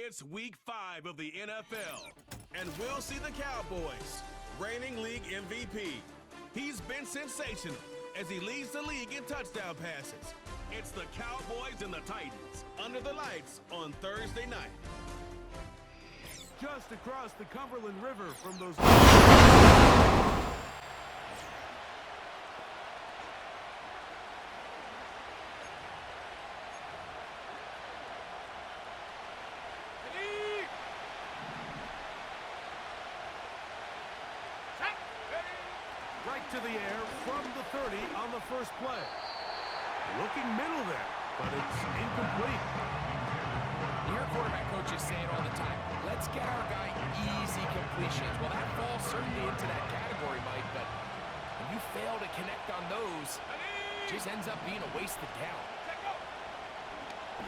It's week 5 of the NFL, and we'll see the Cowboys, reigning league MVP. He's been sensational as he leads the league in touchdown passes. It's the Cowboys and the Titans under the lights on Thursday night. Just across the Cumberland River from those... Right to the air from the 30 on the first play. Looking middle there, but it's incomplete. You hear quarterback coaches say it all the time. Let's get our guy easy completions. Well, that falls certainly into that category, Mike, but when you fail to connect on those, it just ends up being a wasted down.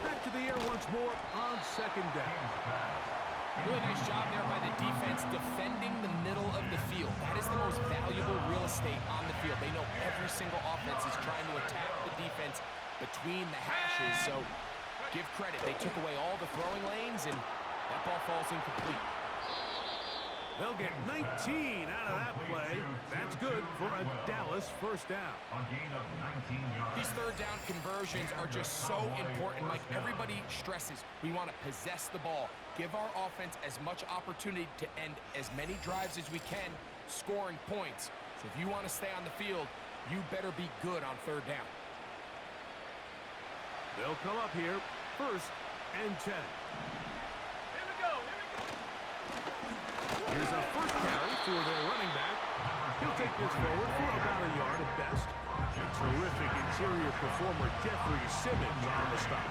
Back to the air once more on second down. Really nice job there by the defense defending the middle of the field. That is the most valuable real estate on the field. They know every single offense is trying to attack the defense between the hashes, so give credit. They took away all the throwing lanes, and that ball falls incomplete. They'll get 19 out of that play. That's good for a Dallas first down. These third down conversions are just so important. Like everybody stresses, we want to possess the ball, give our offense as much opportunity to end as many drives as we can, scoring points. So if you want to stay on the field, you better be good on third down. They'll come up here, 1st and 10. Here's a first carry for their running back. He'll take this forward for about a yard at best. A terrific interior performer, Jeffrey Simmons, on the stop.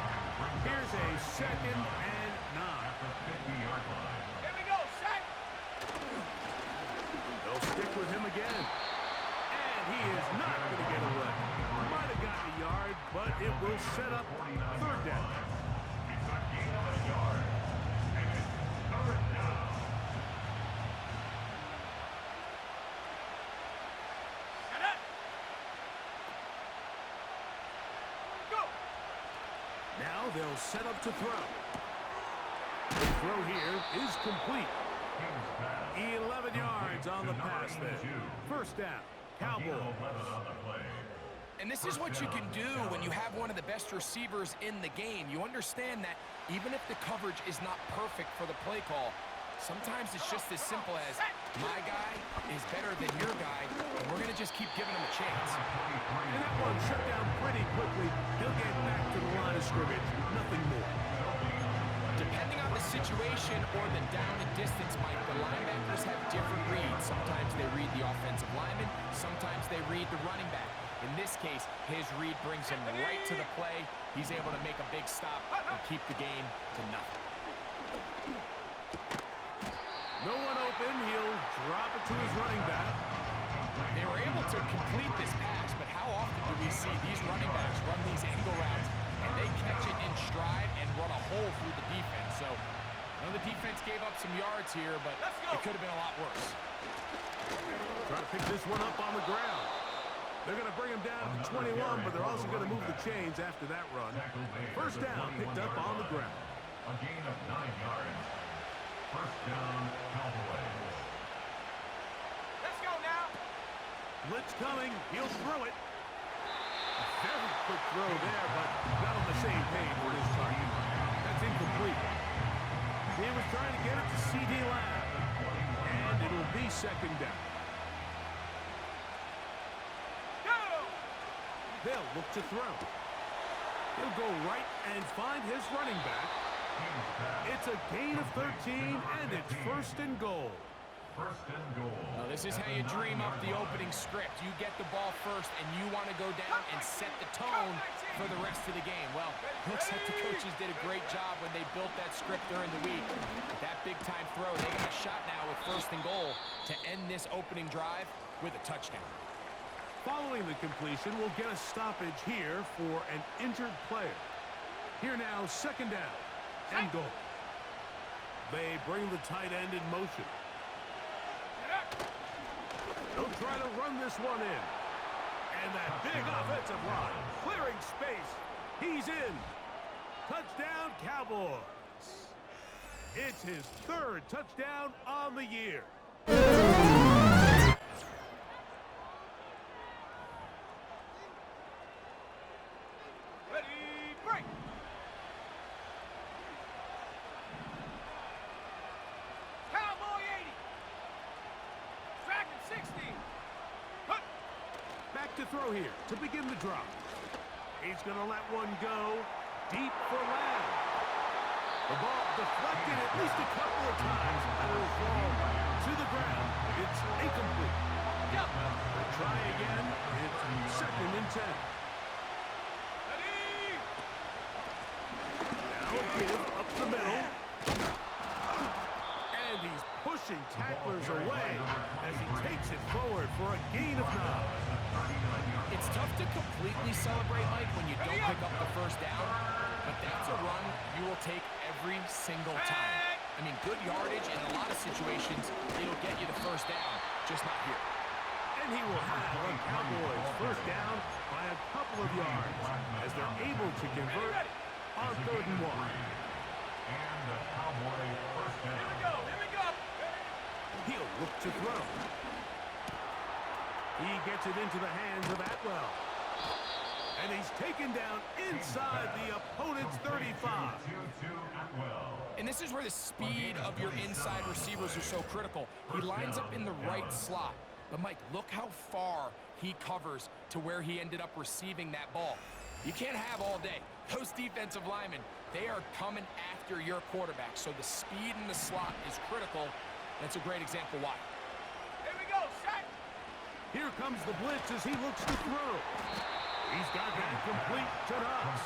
Here's a 2nd and 9. Here we go, set! They'll stick with him again. And he is not going to get away. Might have gotten a yard, but it will set up third down. Now they'll set up to throw. The throw here is complete. 11 yards on the pass there. First down, Cowboys. And this is what you can do when you have one of the best receivers in the game. You understand that even if the coverage is not perfect for the play call, sometimes it's just as simple as my guy is better than your guy, and we're going to just keep giving him a chance. And that one shut down pretty quickly. He'll get back to the line of scrimmage. Nothing more. Depending on the situation or the down and distance, Mike, the linebackers have different reads. Sometimes they read the offensive lineman. Sometimes they read the running back. In this case, his read brings him right to the play. He's able to make a big stop and keep the game to nothing. No one open. He'll drop it to his running back. They were able to complete this pass, but how often do we see these running backs run these angle routes and they catch it in stride and run a hole through the defense? So, the defense gave up some yards here, but it could have been a lot worse. Try to pick this one up on the ground. They're going to bring him down to 21, but they're also going to move the chains after that run. First down picked up on the ground. A gain of 9 yards. First down, Cowboys. Let's go now! Blitz coming. He'll throw it. A very quick throw there, but not on the same page with his target. That's incomplete. He was trying to get it to C.D. Lamb. And it'll be second down. They'll look to throw. He'll go right and find his running back. It's a gain of 13, and it's 1st and goal. First and goal. Now, this is how you dream up the opening script. You get the ball first, and you want to go down and set the tone for the rest of the game. Well, looks like the coaches did a great job when they built that script during the week. With that big-time throw, they got a shot now with 1st and goal to end this opening drive with a touchdown. Following the completion, we'll get a stoppage here for an injured player. Here now, 2nd down and goal. They bring the tight end in motion. They'll try to run this one in. And that big offensive line, clearing space. He's in. Touchdown, Cowboys. It's his third touchdown on the year. Ready, break. Cowboy 80. Dragon 60. Hut. Back to throw here to begin the drop. He's going to let one go deep for Lamb. The ball deflected at least a couple of times. It will fall to the ground. It's incomplete. Yep. They'll try again. It's 2nd and 10. Ready. Now a give up the middle. And he's pushing tacklers away as he takes it forward for a gain of 9. It's tough to completely celebrate, Mike, when you don't pick up the first down, but that's a run you will take every single time. I mean, good yardage in a lot of situations, it'll get you the first down, just not here. And he will have a Cowboys first down by a couple of yards as they're able to convert on 3rd and 1. And the Cowboy first down. Here we go. Here we go. He'll look to throw. He gets it into the hands of Atwell. And he's taken down inside the opponent's 35. And this is where the speed of your inside receivers are so critical. He lines up in the right slot. But, Mike, look how far he covers to where he ended up receiving that ball. You can't have all day. Those defensive linemen, they are coming after your quarterback. So the speed in the slot is critical. That's a great example why. Here we go. Set. Here comes the blitz as he looks to throw. He's got that complete to Knox.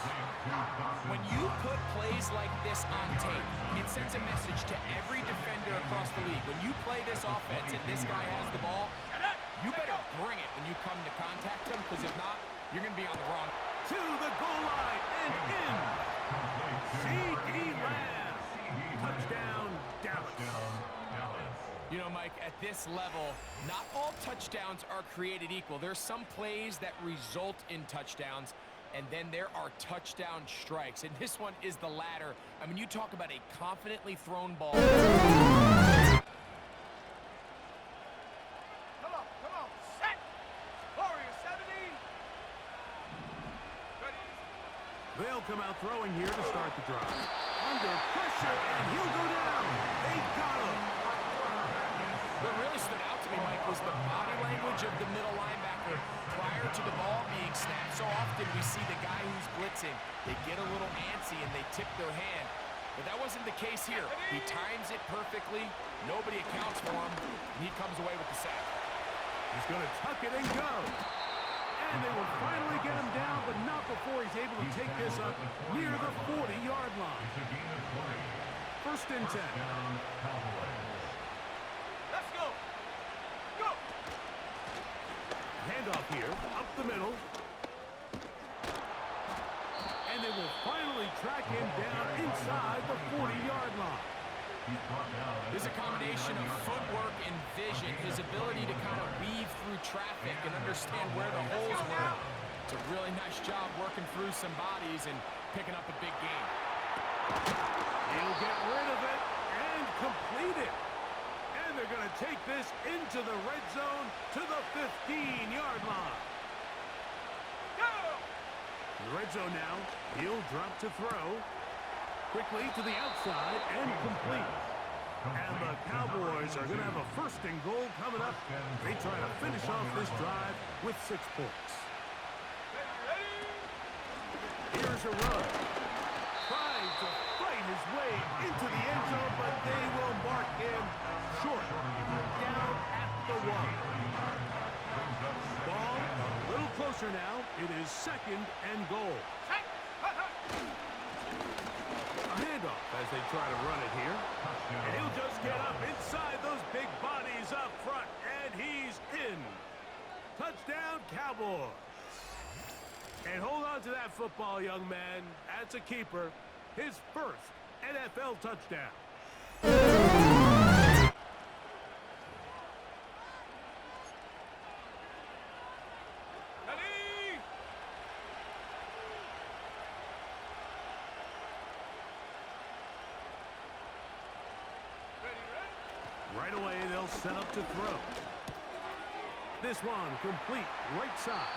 When you put plays like this on tape, it sends a message to every defender across the league. When you play this offense and this guy has the ball, you better bring it when you come to contact him, because if not, you're going to be on the wrong. To the goal line and in. C.D. Lamb. Touchdown, Dallas. You know, Mike, at this level, not all touchdowns are created equal. There's some plays that result in touchdowns, and then there are touchdown strikes. And this one is the latter. I mean, you talk about a confidently thrown ball. Come on. Set. Warrior 70. Ready. They'll come out throwing here to start the drive. Under pressure, and he'll go down. They got him. What really stood out to me, Mike, was the body language of the middle linebacker prior to the ball being snapped. So often we see the guy who's blitzing, they get a little antsy and they tip their hand. But that wasn't the case here. He times it perfectly. Nobody accounts for him, and he comes away with the sack. He's going to tuck it and go. And they will finally get him down, but not before he's able to take this up near the 40-yard line. 1st and 10. Let's go. Go. Handoff here, up the middle. And they will finally track him down inside the 40-yard line. There's a combination of footwork and vision, his ability to kind of weave through traffic and understand where the holes were. It's a really nice job working through some bodies and picking up a big gain. He'll get rid of it and complete it. And they're going to take this into the red zone to the 15-yard line. Go. In the red zone now, he'll drop to throw. Quickly to the outside and complete. And the Cowboys are going to have a 1st and goal coming up. They try to finish off this drive with 6 points. Here's a run. Trying to fight his way into the end zone, but they will mark him short. Down at the 1. Ball a little closer now. It is 2nd and goal. Set. Hut, hut. A handoff as they try to run it here. And he'll just get up inside those big bodies up front. And he's in. Touchdown, Cowboys. And hold on to that football, young man. That's a keeper. His 1st NFL touchdown. Ready. Right away, they'll set up to throw. This one complete right side.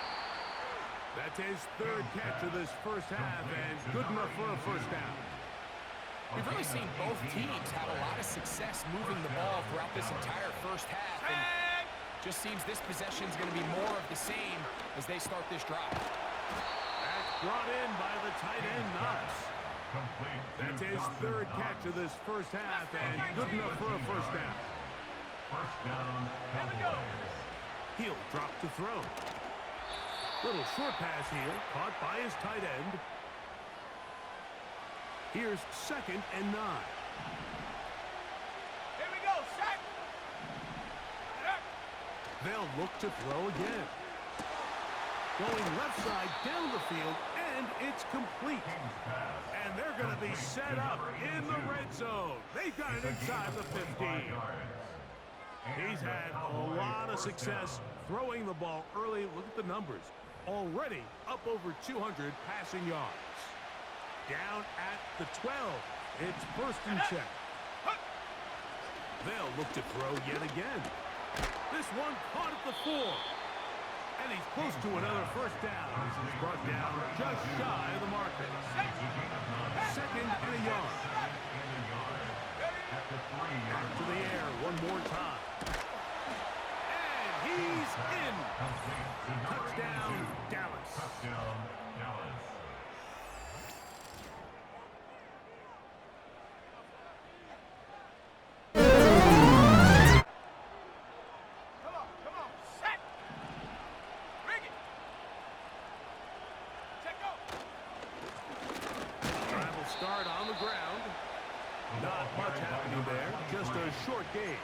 That's his third catch of this first half, and good enough for a first down. We've really seen both teams have a lot of success moving the ball throughout this entire first half, and just seems this possession is going to be more of the same as they start this drive. That's brought in by the tight end, Knox. That's his third catch of this first half, and good enough for a first down. First down, Cowboys. He'll drop to throw. Little short pass here, caught by his tight end. Here's 2nd and 9. Here we go, set. They'll look to throw again. Going left side down the field, and it's complete. And they're going to be set up in the red zone. They've got it inside the 15. He's had a lot of success throwing the ball early. Look at the numbers. Already up over 200 passing yards. Down at the 12. It's 1st and 10. They'll look to throw yet again. This one caught at the 4. And he's close to another first down. This is brought down just shy of the marker. 2nd and a yard. Back to the air one more time. And he's in. Touchdown, Dallas. Touchdown, Dallas. Come on, set. Bring it. Check out. Drive will start on the ground. Not much happening there. Just a short game.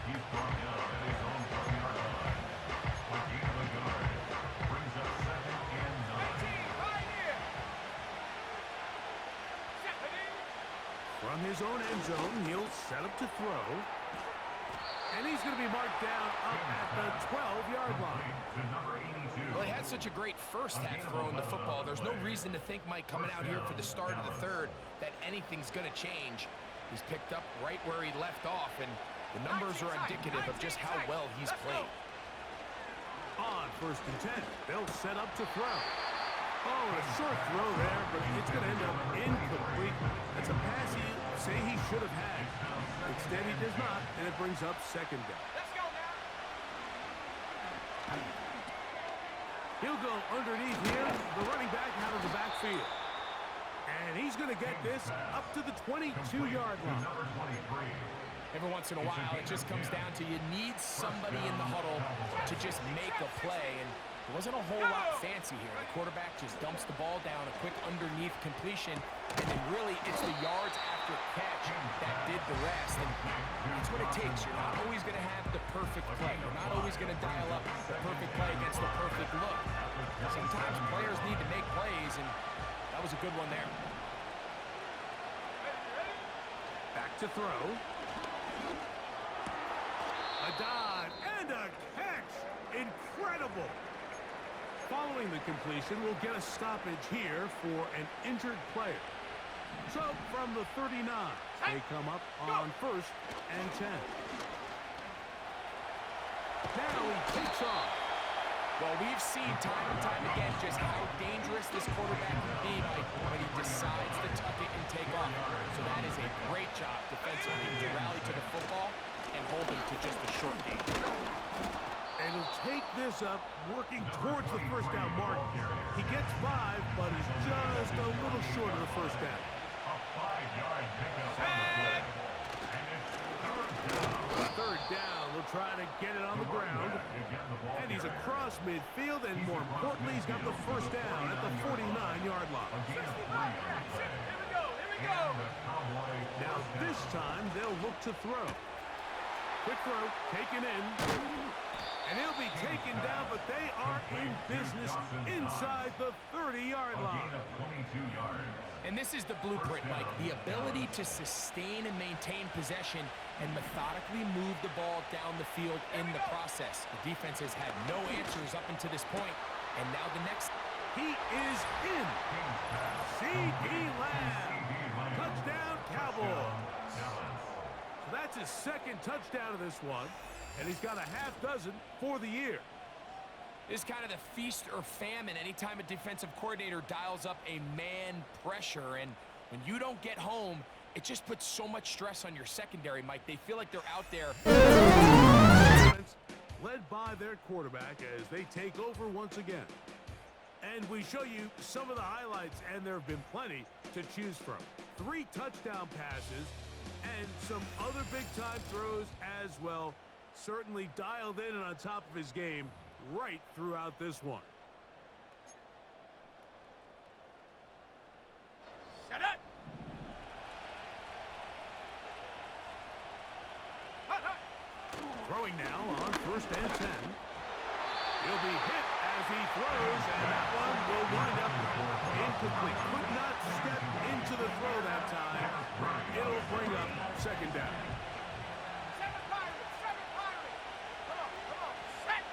He's brought down at his own 12-yard line. A gain of a yard. Brings up 2nd and 9. Right here. Set it in. From his own end zone, he'll set up to throw. And he's going to be marked down up at the 12-yard line. To number 82. Well, he had such a great first half throwing the football. There's no reason to think Mike coming out here for the start of the third that anything's going to change. He's picked up right where he left off, and the numbers are indicative of just how well he's played. On 1st and 10, they'll set up to throw. Oh, a short throw there, but it's going to end up incomplete. That's a pass he say he should have had. Instead, he does not, and it brings up 2nd down. Let's go now. He'll go underneath here, the running back out of the backfield. And he's going to get this up to the 22-yard line. Number 23. Every once in a while, it just comes down to you need somebody in the huddle to just make a play, and it wasn't a whole lot fancy here. The quarterback just dumps the ball down, a quick underneath completion, and then really it's the yards after catch that did the rest, and that's what it takes. You're not always going to have the perfect play. You're not always going to dial up the perfect play against the perfect look. Sometimes players need to make plays, and that was a good one there. Back to throw. A dive and a catch. Incredible. Following the completion, we'll get a stoppage here for an injured player. So from the 39, they come up on 1st and 10. Now he takes off. Well, we've seen time and time again just how dangerous this quarterback can be when he decides to tuck it and take off. So that is a great job defensively to rally to the football and hold him to just a short game. And he'll take this up, working towards the first down mark. He gets 5, but is just a little short of the first down. A 5-yard pickup on the play. And it's 3rd down. 3rd down, they'll try to get it on the ground. And he's across midfield, and more importantly, he's got the first down at the 49-yard line. Here we go. Here we go. Now this time, they'll look to throw. Quick throw, taken in. And he'll be taken down, but they are in business inside the 30-yard line. And this is the blueprint, Mike. The ability to sustain and maintain possession and methodically move the ball down the field in the process. The defense has had no answers up until this point, and now the next. He is in. C.D. Lamb. Touchdown, Cowboys. So that's his second touchdown of this one, and he's got a half dozen for the year. This is kind of the feast or famine anytime a defensive coordinator dials up a man pressure. And when you don't get home, it just puts so much stress on your secondary, Mike. They feel like they're out there. Led by their quarterback as they take over once again. And we show you some of the highlights, and there have been plenty to choose from. 3 touchdown passes and some other big-time throws as well. Certainly dialed in and on top of his game right throughout this one. Shut up! Throwing now on 1st and 10. He'll be hit as he throws, and that one will wind up incomplete. Could not step into the throw that time. It'll bring up 2nd down. 7 Pirates! 7 Pirates! Come on, set!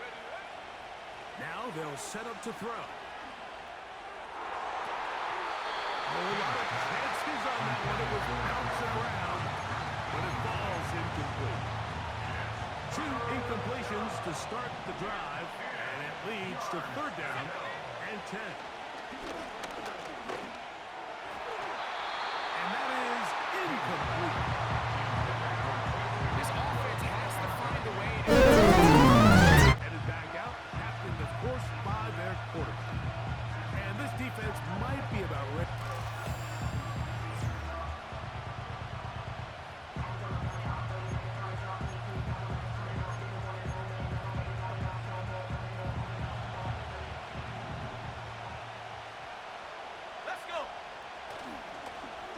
Ready, ready? Now they'll set up to throw. A lot of chances on that one. It was bouncing around, but it falls incomplete. 2 incompletions to start the drive, and it leads to 3rd down and 10. And that is incomplete. This offense has to find a way to... Headed back out, captained, of course, by their quarterback. And this defense might be about ready. Let's go!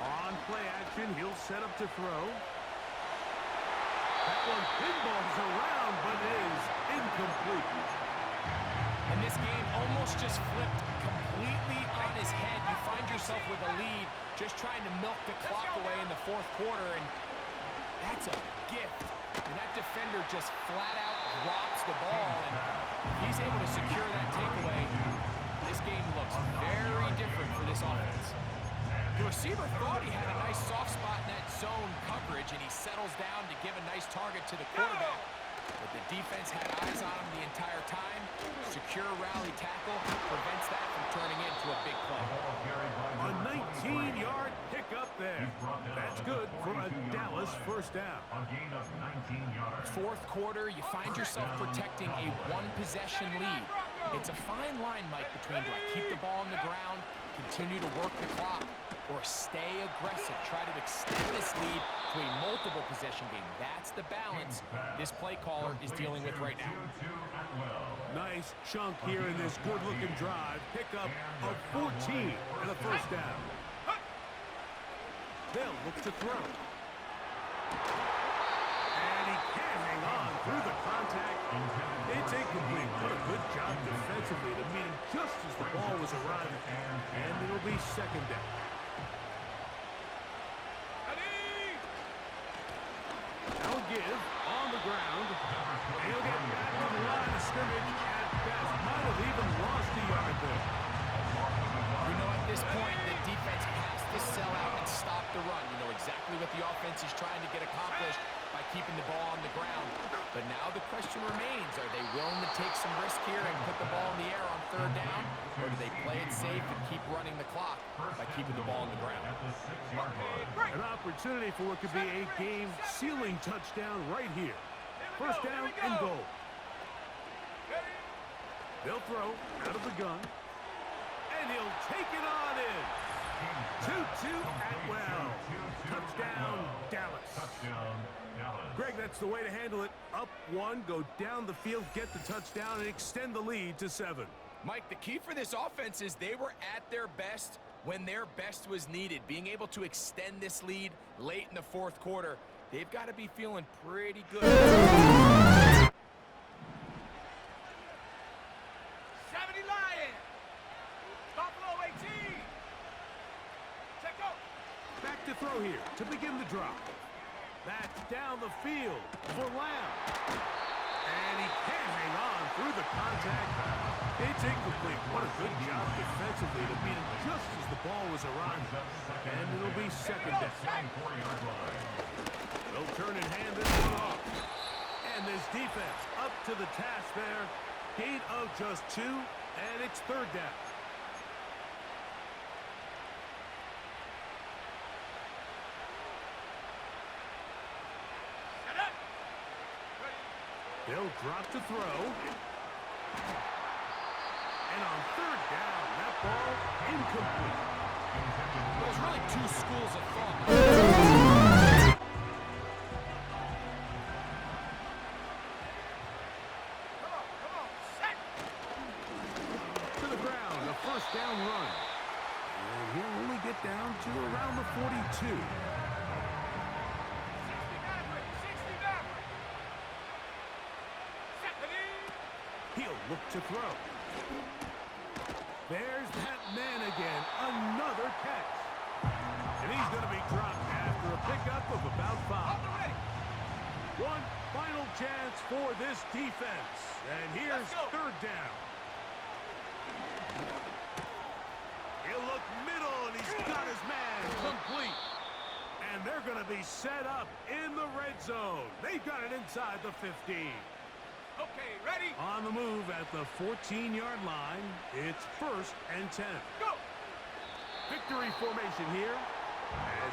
On play action, he'll set up to throw. That one pinballs around, but it is incomplete. And this game almost just flipped completely on his head. You find yourself with a lead, just trying to milk the clock away in the 4th quarter, and that's a gift. And that defender just flat out drops the ball, and he's able to secure that takeaway. This game looks very different for this offense. The receiver thought he had a nice soft spot in that zone coverage, and he settles down to give a nice target to the quarterback. But the defense had eyes on him the entire time. Secure rally tackle prevents that from turning into a big play. A 19-yard pickup there. That's good for a Dallas 1st down. A gain of 19 yards. 4th quarter, you find yourself protecting a 1-possession lead. It's a fine line, Mike, between do I keep the ball on the ground, continue to work the clock, or stay aggressive, try to extend this lead to a multiple possession game. That's the balance this play caller is dealing with right now. Nice chunk here in this good-looking drive. Pickup of 14 and a 1st down. They'll look to throw. And he can't hang on through the contact. It's incomplete. What a good job defensively to meet him just as the ball was arriving. And it'll be 2nd down. They'll give on the ground. And he'll get back to the line of scrimmage at best. Might have even lost a yard there. You know, at this point, the defense has to sell out and stop the run. You know exactly what the offense is trying to get accomplished by keeping the ball on the ground. But now the question remains, are they willing to take some risk here and put the ball in the air on 3rd down? Or do they play it safe and keep running the clock by keeping the ball on the ground? An opportunity for what could be a game-sealing touchdown right here. 1st down and goal. They'll throw out of the gun. And he'll take it on in. 2-2 Atwell. Touchdown, Dallas. Greg, that's the way to handle it. Up 1, go down the field, get the touchdown, and extend the lead to 7. Mike, the key for this offense is they were at their best when their best was needed. Being able to extend this lead late in the 4th quarter, they've got to be feeling pretty good. 70 Lions! Buffalo 18! Check out! Back to throw here to begin the drive. That's down the field for Lamb. And he can't hang on through the contact. It's incomplete. What a good job defensively to beat him just as the ball was arriving. And it'll be 2nd down. They'll They'll turn and hand this one off. And this defense up to the task there. Gain of just 2, and it's third down. Set up. They'll drop to throw. And on third down, that ball incomplete. There's really 2 schools of thought. Come on, set. To the ground, a first down run. And he'll only get down to around the 42. 60 Maverick, 60 Maverick. Set the lead. He'll look to throw. There's that man again, another catch. And he's going to be dropped after a pickup of about 5. On the way. One final chance for this defense. And here's Let's go. third down. He'll look middle, and he's got his man complete. And they're going to be set up in the red zone. They've got it inside the 15. Okay, ready? On the move at the 14-yard line, it's 1st and 10. Go. Victory formation here as